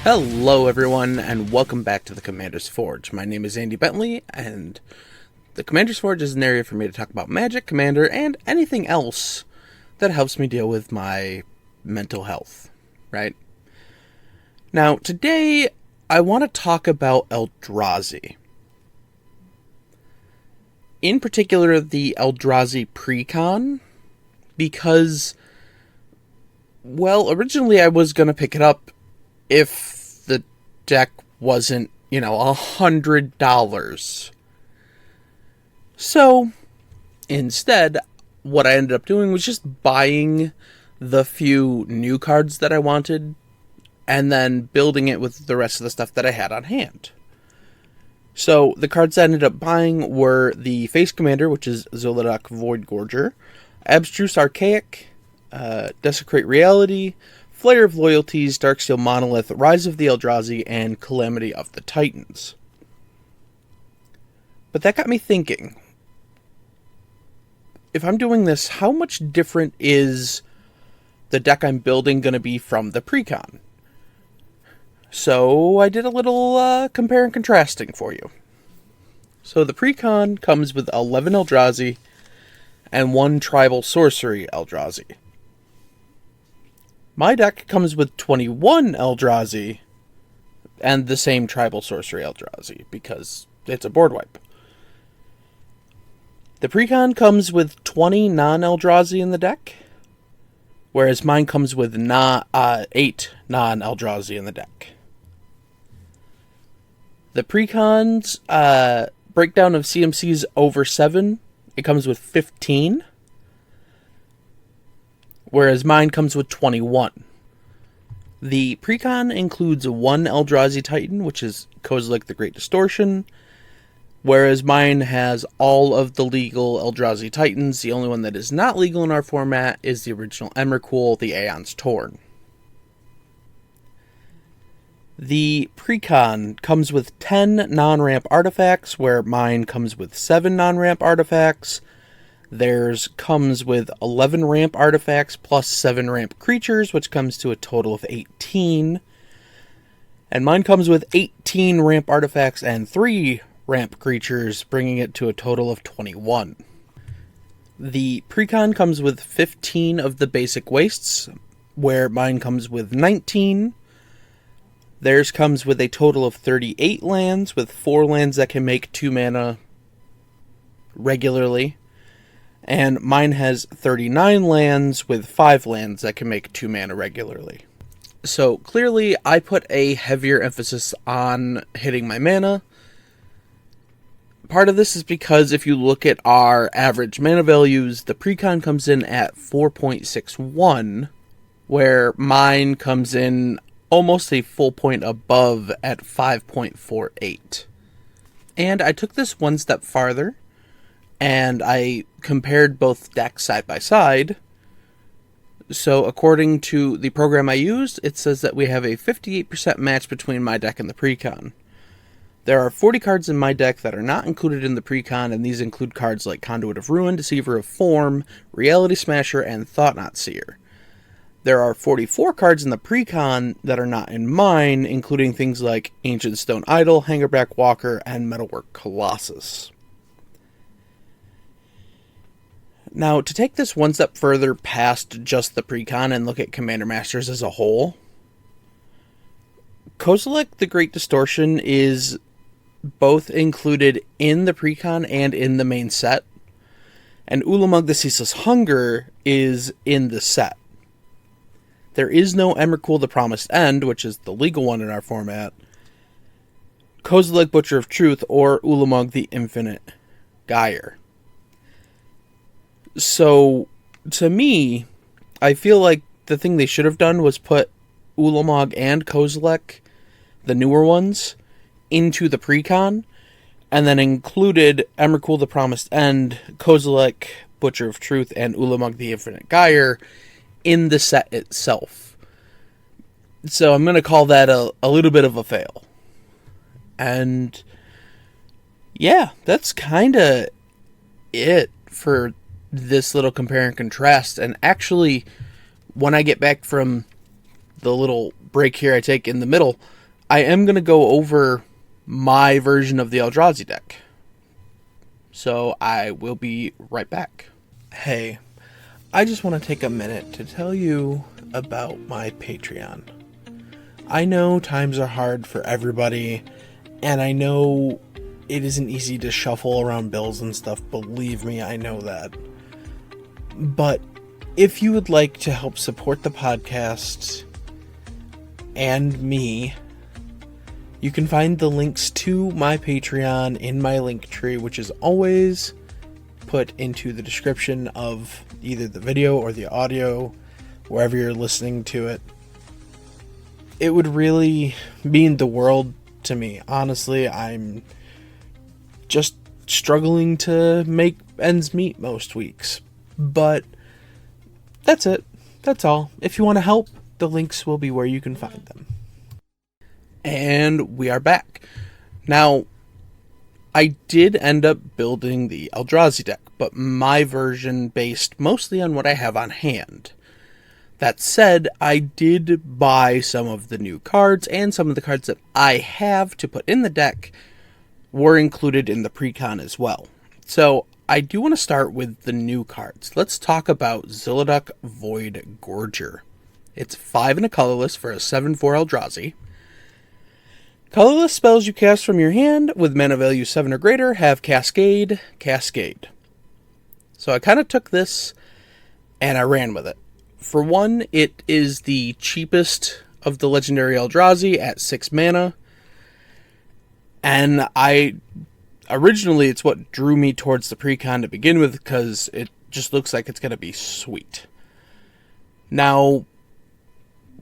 Hello everyone, and welcome back to the Commander's Forge. My name is Andy Bentley, and the Commander's Forge is an area for me to talk about Magic, Commander, and anything else that helps me deal with my mental health, right? Now, today, I want to talk about Eldrazi. In particular, the Eldrazi precon, because, well, originally I was going to pick it up if the deck wasn't, $100. So, instead, what I ended up doing was just buying the few new cards that I wanted, and then building it with the rest of the stuff that I had on hand. So, the cards I ended up buying were the Face Commander, which is Zolodok Voidgorger, Abstruse Archaic, Desecrate Reality, Flare of Loyalties, Darksteel Monolith, Rise of the Eldrazi, and Calamity of the Titans. But that got me thinking, if I'm doing this, how much different is the deck I'm building going to be from the precon? So I did a little compare and contrasting for you. So the precon comes with 11 Eldrazi and 1 Tribal Sorcery Eldrazi. My deck comes with 21 Eldrazi and the same Tribal Sorcery Eldrazi, because it's a board wipe. The precon comes with 20 non-Eldrazi in the deck, whereas mine comes with 8 non-Eldrazi in the deck. The precon's breakdown of CMCs over 7, it comes with 15. Whereas mine comes with 21. The precon includes 1 Eldrazi Titan, which is Kozilek the Great Distortion, whereas mine has all of the legal Eldrazi Titans. The only one that is not legal in our format is the original Emrakul, the Aeon's Torn. The precon comes with 10 non-ramp artifacts, where mine comes with 7 non-ramp artifacts. Theirs comes with 11 ramp artifacts plus 7 ramp creatures, which comes to a total of 18. And mine comes with 18 ramp artifacts and 3 ramp creatures, bringing it to a total of 21. The precon comes with 15 of the basic wastes, where mine comes with 19. Theirs comes with a total of 38 lands, with 4 lands that can make 2 mana regularly. And mine has 39 lands with 5 lands that can make 2 mana regularly. So clearly I put a heavier emphasis on hitting my mana. Part of this is because if you look at our average mana values, the precon comes in at 4.61, where mine comes in almost a full point above at 5.48. And I took this one step farther, and I compared both decks side by side. So according to the program I used, it says that we have a 58% match between my deck and the precon. There are 40 cards in my deck that are not included in the precon, and these include cards like Conduit of Ruin, Deceiver of Form, Reality Smasher, and Thought-Knot Seer. There are 44 cards in the precon that are not in mine, including things like Ancient Stone Idol, Hangerback Walker, and Metalwork Colossus. Now, to take this one step further past just the precon and look at Commander Masters as a whole, Kozilek the Great Distortion is both included in the precon and in the main set, and Ulamog the Ceaseless Hunger is in the set. There is no Emrakul the Promised End, which is the legal one in our format, Kozilek Butcher of Truth, or Ulamog the Infinite Gyre. So, to me, I feel like the thing they should have done was put Ulamog and Kozilek, the newer ones, into the precon, and then included Emrakul the Promised End, Kozilek, Butcher of Truth, and Ulamog the Infinite Gyre in the set itself. So I'm going to call that a little bit of a fail. And yeah, that's kind of it for this little compare and contrast. And actually, when I get back from the little break here I take in the middle, I am going to go over my version of the Eldrazi deck. So I will be right back. Hey, I just want to take a minute to tell you about my Patreon. I know times are hard for everybody, and I know it isn't easy to shuffle around bills and stuff. Believe me, I know that. But if you would like to help support the podcast and me, you can find the links to my Patreon in my link tree, which is always put into the description of either the video or the audio, wherever you're listening to it. It would really mean the world to me. Honestly, I'm just struggling to make ends meet most weeks. But that's it. That's all. If you want to help, the links will be where you can find them. And we are back. Now, I did end up building the Eldrazi deck, but my version based mostly on what I have on hand. That said, I did buy some of the new cards, and some of the cards that I have to put in the deck were included in the precon as well. So, I do want to start with the new cards. Let's talk about Zilliduck Void Gorger. It's 5 and a colorless for a 7/4 Eldrazi. Colorless spells you cast from your hand with mana value 7 or greater have Cascade. So I kind of took this and I ran with it. For one, it is the cheapest of the legendary Eldrazi at 6 mana. And originally it's what drew me towards the precon to begin with, because it just looks like it's going to be sweet. Now,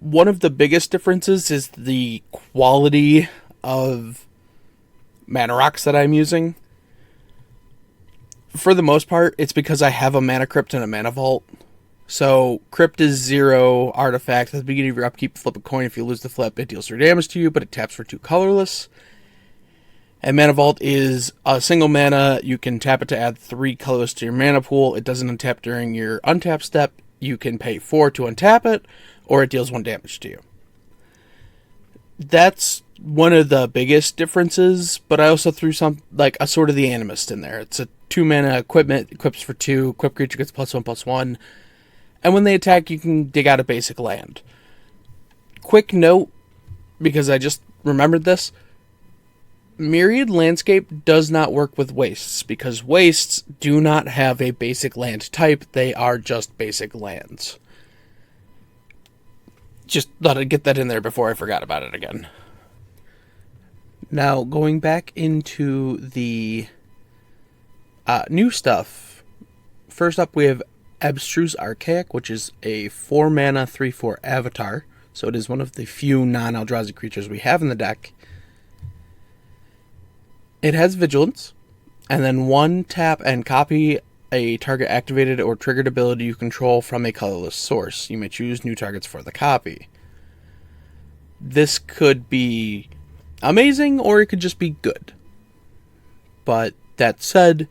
one of the biggest differences is the quality of mana rocks that I'm using. For the most part, it's because I have a mana crypt and a mana vault. So, crypt is 0 artifact. At the beginning of your upkeep, flip a coin. If you lose the flip, it deals 3 damage to you, but it taps for 2 colorless. And mana vault is a single mana. You can tap it to add 3 colorless to your mana pool. It doesn't untap during your untap step. You can pay 4 to untap it, or it deals 1 damage to you. That's one of the biggest differences, but I also threw some, like, a Sword of the Animist in there. It's a 2 mana equipment, equips for 2, equip creature gets +1/+1, and when they attack, you can dig out a basic land. Quick note, because I just remembered this, Myriad Landscape does not work with wastes, because wastes do not have a basic land type. They are just basic lands. Just thought I'd get that in there before I forgot about it again. Now, going back into the new stuff. First up, we have Abstruse Archaic, which is a 4 mana 3/4 avatar. So it is one of the few non-Eldrazi creatures we have in the deck. It has Vigilance, and then 1 tap and copy a target activated or triggered ability you control from a colorless source. You may choose new targets for the copy. This could be amazing, or it could just be good. But that said,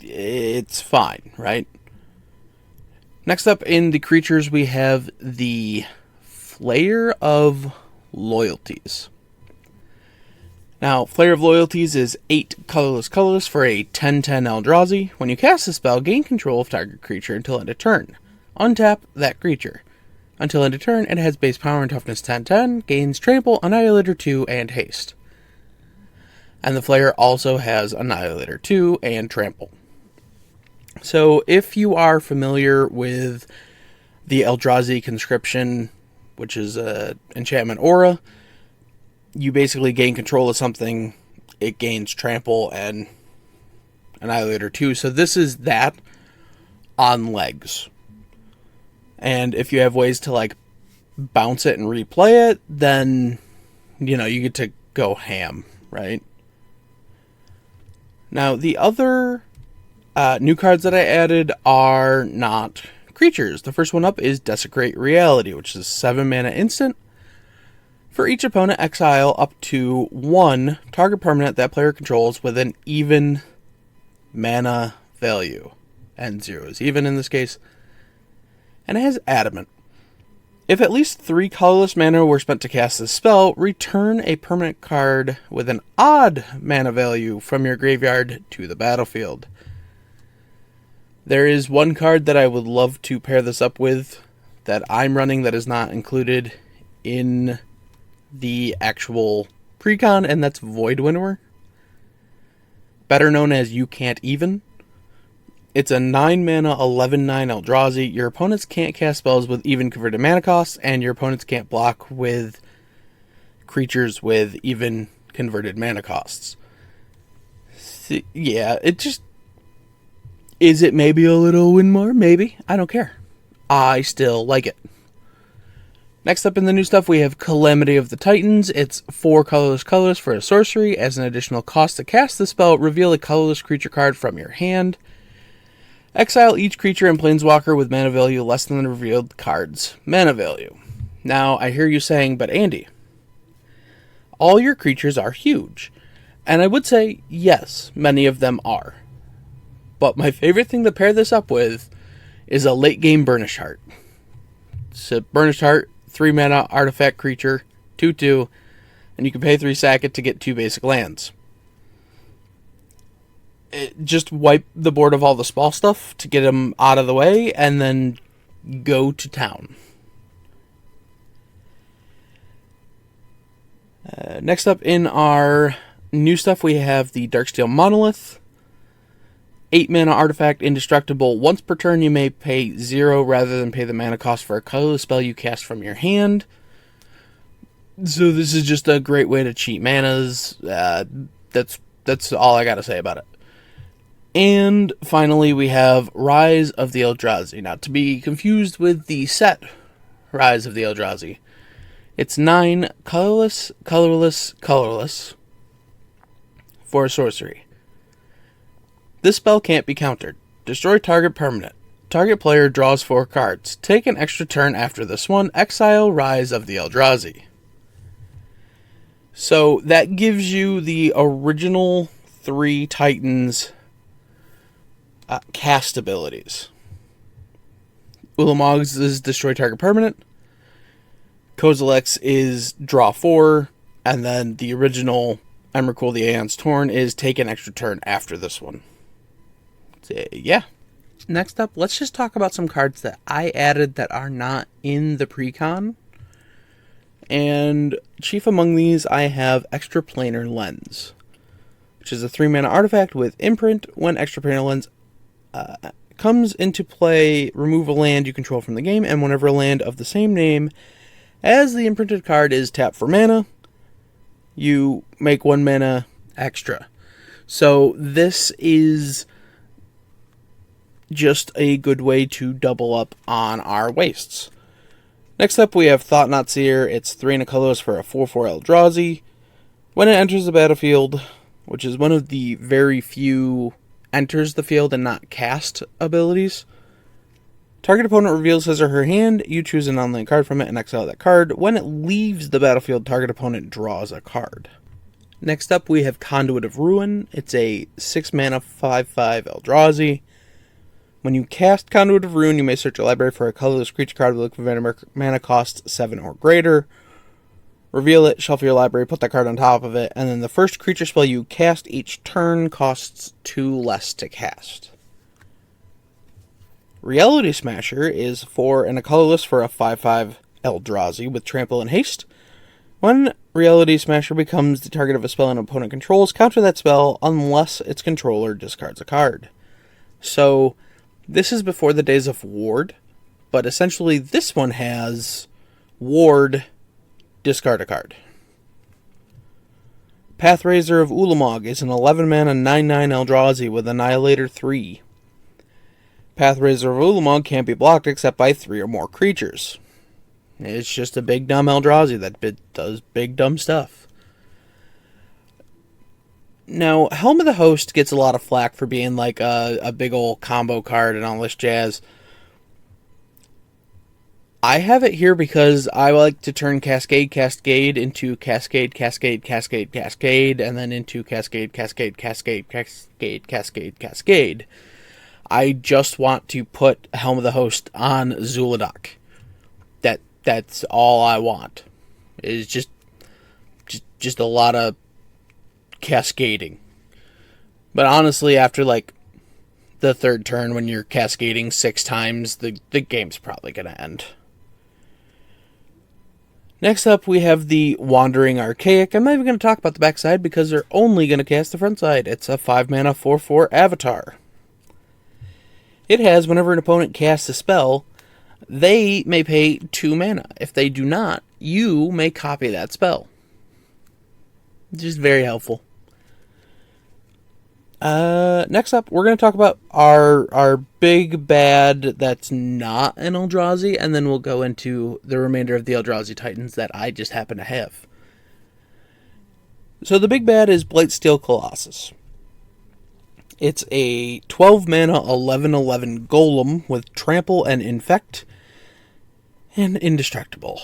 it's fine, right? Next up in the creatures, we have the Flayer of Loyalties. Now, Flayer of Loyalties is 8 colorless for a 10/10 Eldrazi. When you cast the spell, gain control of target creature until end of turn. Untap that creature. Until end of turn, it has base power and toughness 10/10, gains Trample, Annihilator 2, and Haste. And the Flayer also has Annihilator 2 and Trample. So, if you are familiar with the Eldrazi Conscription, which is an enchantment aura, you basically gain control of something, it gains Trample and Annihilator 2. So this is that on legs. And if you have ways to, like, bounce it and replay it, then, you get to go ham, right? Now, the other new cards that I added are not creatures. The first one up is Desecrate Reality, which is 7 mana instant. For each opponent, exile up to 1 target permanent that player controls with an even mana value. And 0 is even in this case. And it has Adamant. If at least 3 colorless mana were spent to cast this spell, return a permanent card with an odd mana value from your graveyard to the battlefield. There is one card that I would love to pair this up with that I'm running that is not included in the actual precon, and that's Void Winnower, better known as You Can't Even. It's a 9 mana 11/9 Eldrazi. Your opponents can't cast spells with even converted mana costs, and your opponents can't block with creatures with even converted mana costs. Yeah, it just... Is it maybe a little win more? Maybe. I don't care. I still like it. Next up in the new stuff, we have Calamity of the Titans. It's 4 colorless for a sorcery. As an additional cost to cast the spell, reveal a colorless creature card from your hand. Exile each creature and planeswalker with mana value less than the revealed card's mana value. Now, I hear you saying, but Andy, all your creatures are huge. And I would say, yes, many of them are. But my favorite thing to pair this up with is a late game Burnished Heart. So Burnished Heart, 3 mana artifact creature, 2/2, and you can pay 3 sack it to get 2 basic lands. Just wipe the board of all the small stuff to get them out of the way, and then go to town. Next up in our new stuff, we have the Darksteel Monolith. 8 mana artifact, indestructible. Once per turn, you may pay 0 rather than pay the mana cost for a colorless spell you cast from your hand. So this is just a great way to cheat manas. That's all I gotta say about it. And finally, we have Rise of the Eldrazi. Not to be confused with the set Rise of the Eldrazi. It's 9 colorless for a sorcery. This spell can't be countered. Destroy target permanent. Target player draws 4 cards. Take an extra turn after this one. Exile Rise of the Eldrazi. So that gives you the original 3 Titans cast abilities. Ulamog's is Destroy Target Permanent. Kozilek's is Draw 4. And then the original Emrakul the Aeon's Torn is Take an extra turn after this one. So, yeah. Next up, let's just talk about some cards that I added that are not in the precon. And chief among these, I have Extraplanar Lens, which is a 3 mana artifact with imprint. When Extraplanar Lens comes into play, remove a land you control from the game, and whenever a land of the same name as the imprinted card is tapped for mana, you make 1 mana extra. So this is just a good way to double up on our wastes. Next up, we have Thought-Knot Seer. It's 3 and a colorless for a 4/4 Eldrazi. When it enters the battlefield, which is one of the very few enters the field and not cast abilities, target opponent reveals his or her hand. You choose a non-land card from it and exile that card. When it leaves the battlefield, target opponent draws a card. Next up, we have Conduit of Ruin. It's a 6 mana 5/5 Eldrazi. When you cast Conduit of Ruin, you may search your library for a colorless creature card with a mana cost 7 or greater. Reveal it, shuffle your library, put that card on top of it, and then the first creature spell you cast each turn costs 2 less to cast. Reality Smasher is 4 and a colorless for a 5/5 Eldrazi with Trample and Haste. When Reality Smasher becomes the target of a spell an opponent controls, counter that spell unless its controller discards a card. So this is before the days of Ward, but essentially this one has Ward, discard a card. Pathrazer of Ulamog is an 11 mana 9/9 Eldrazi with Annihilator 3. Pathrazer of Ulamog can't be blocked except by 3 or more creatures. It's just a big dumb Eldrazi that does big dumb stuff. Now, Helm of the Host gets a lot of flack for being like a big old combo card and all this jazz. I have it here because I like to turn Cascade into Cascade, and then into Cascade. I just want to put Helm of the Host on Zuladak. That That's all I want. Is just a lot of cascading. But honestly, after like the third turn, when you're cascading 6 times, the game's probably going to end. Next up, we have the Wandering Archaic. I'm not even going to talk about the backside because they're only going to cast the front side. It's a 5-mana 4/4 Avatar. It has, whenever an opponent casts a spell, they may pay 2 mana. If they do not, you may copy that spell. Just very helpful. Next up, we're going to talk about our big bad that's not an Eldrazi, and then we'll go into the remainder of the Eldrazi Titans that I just happen to have. So the big bad is Blightsteel Colossus. It's a 12-mana 11/11 golem with trample and infect, and indestructible.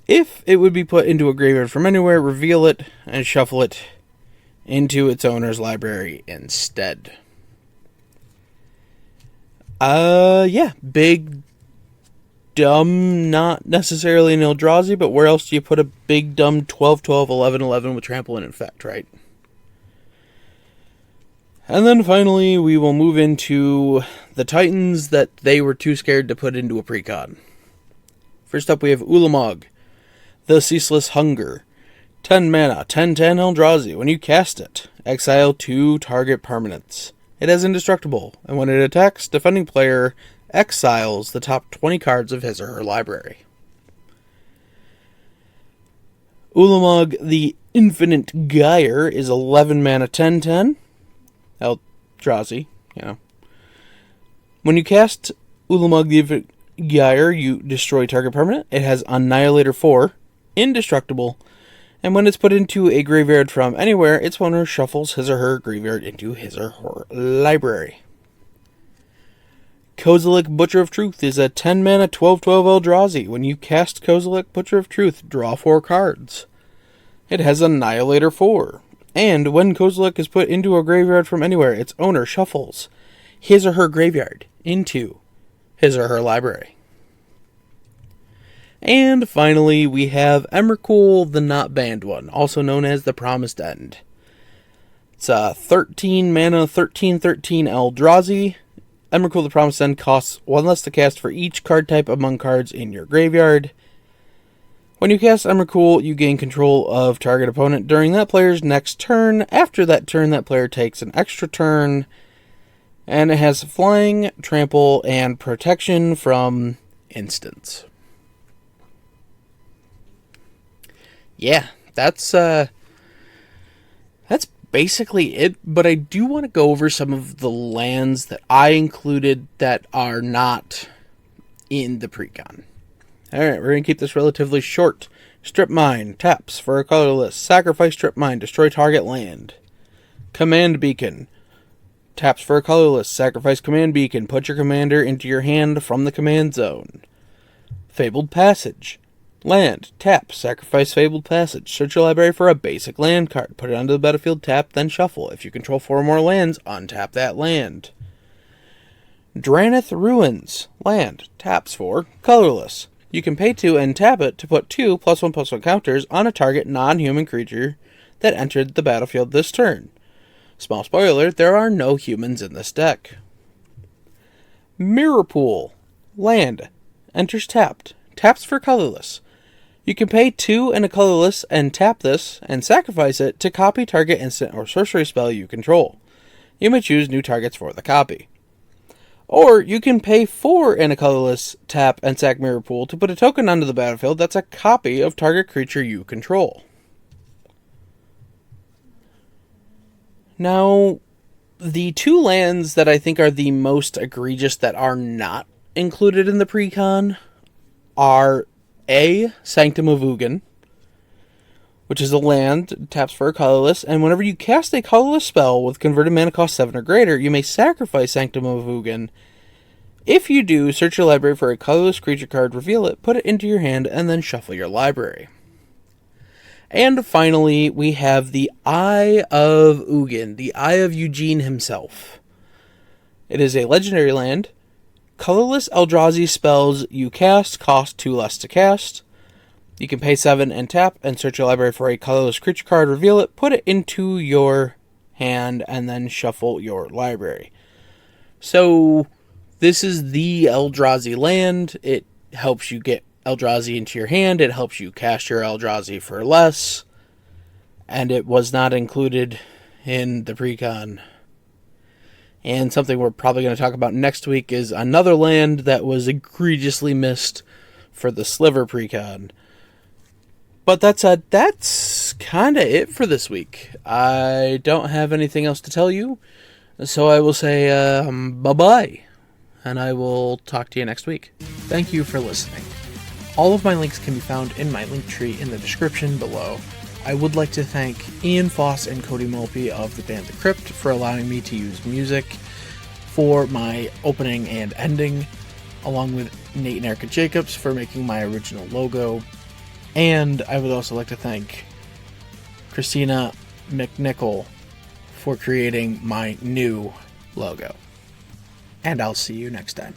If it would be put into a graveyard from anywhere, reveal it and shuffle it into its owner's library instead. Yeah, big, dumb, not necessarily an Eldrazi, but where else do you put a big, dumb 12/12, 11/11 with trample and infect, right? And then finally, we will move into the Titans that they were too scared to put into a precon. First up, we have Ulamog, the Ceaseless Hunger. 10 mana, 10/10 Eldrazi. When you cast it, exile 2 target permanents. It has indestructible, and when it attacks, defending player exiles the top 20 cards of his or her library. Ulamog, the Infinite Gyre, is 11 mana, 10/10 Eldrazi. When you cast Ulamog, the Infinite Gyre, you destroy target permanent. It has Annihilator 4, indestructible, and when it's put into a graveyard from anywhere, its owner shuffles his or her graveyard into his or her library. Kozilek, Butcher of Truth, is a 10 mana 12/12 Eldrazi. When you cast Kozilek, Butcher of Truth, draw 4 cards. It has Annihilator 4, and when Kozilek is put into a graveyard from anywhere, its owner shuffles his or her graveyard into his or her library. And finally, we have Emrakul, the not banned one, also known as the Promised End. It's a 13 mana, 13/13 Eldrazi. Emrakul, the Promised End, costs 1 less to cast for each card type among cards in your graveyard. When you cast Emrakul, you gain control of target opponent during that player's next turn. After that turn, that player takes an extra turn, and it has flying, trample, and protection from instants. Yeah, that's basically it, but I do want to go over some of the lands that I included that are not in the precon. Alright, we're going to keep this relatively short. Strip Mine, taps for a colorless. Sacrifice Strip Mine, destroy target land. Command Beacon, taps for a colorless. Sacrifice Command Beacon, put your commander into your hand from the command zone. Fabled Passage, land, tap, sacrifice Fabled Passage. Search your library for a basic land card. Put it onto the battlefield, tap, then shuffle. If you control 4 or more lands, untap that land. Draneth Ruins, land, taps for colorless. You can pay 2 and tap it to put 2 +1/+1 counters on a target non-human creature that entered the battlefield this turn. Small spoiler, there are no humans in this deck. Mirror Pool, land, enters tapped, taps for colorless. You can pay 2 and a colorless and tap this and sacrifice it to copy target instant or sorcery spell you control. You may choose new targets for the copy. Or you can pay 4 and a colorless, tap, and sack Mirror Pool to put a token onto the battlefield that's a copy of target creature you control. Now, the 2 lands that I think are the most egregious that are not included in the precon are A, Sanctum of Ugin, which is a land, taps for a colorless, and whenever you cast a colorless spell with converted mana cost 7 or greater, you may sacrifice Sanctum of Ugin. If you do, search your library for a colorless creature card, reveal it, put it into your hand, and then shuffle your library. And finally, we have the Eye of Ugin, the Eye of Eugene himself. It is a legendary land, Colorless Eldrazi spells you cast cost 2 less to cast. You can pay 7 and tap and search your library for a colorless creature card, reveal it, put it into your hand, and then shuffle your library. So, this is the Eldrazi land. It helps you get Eldrazi into your hand. It helps you cast your Eldrazi for less. And it was not included in the precon. And something we're probably going to talk about next week is another land that was egregiously missed for the Sliver precon. But that's kind of it for this week. I don't have anything else to tell you. So I will say bye-bye. And I will talk to you next week. Thank you for listening. All of my links can be found in my link tree in the description below. I would like to thank Ian Foss and Cody Mulpey of the band The Crypt for allowing me to use music for my opening and ending, along with Nate and Erica Jacobs for making my original logo. And I would also like to thank Christina McNichol for creating my new logo. And I'll see you next time.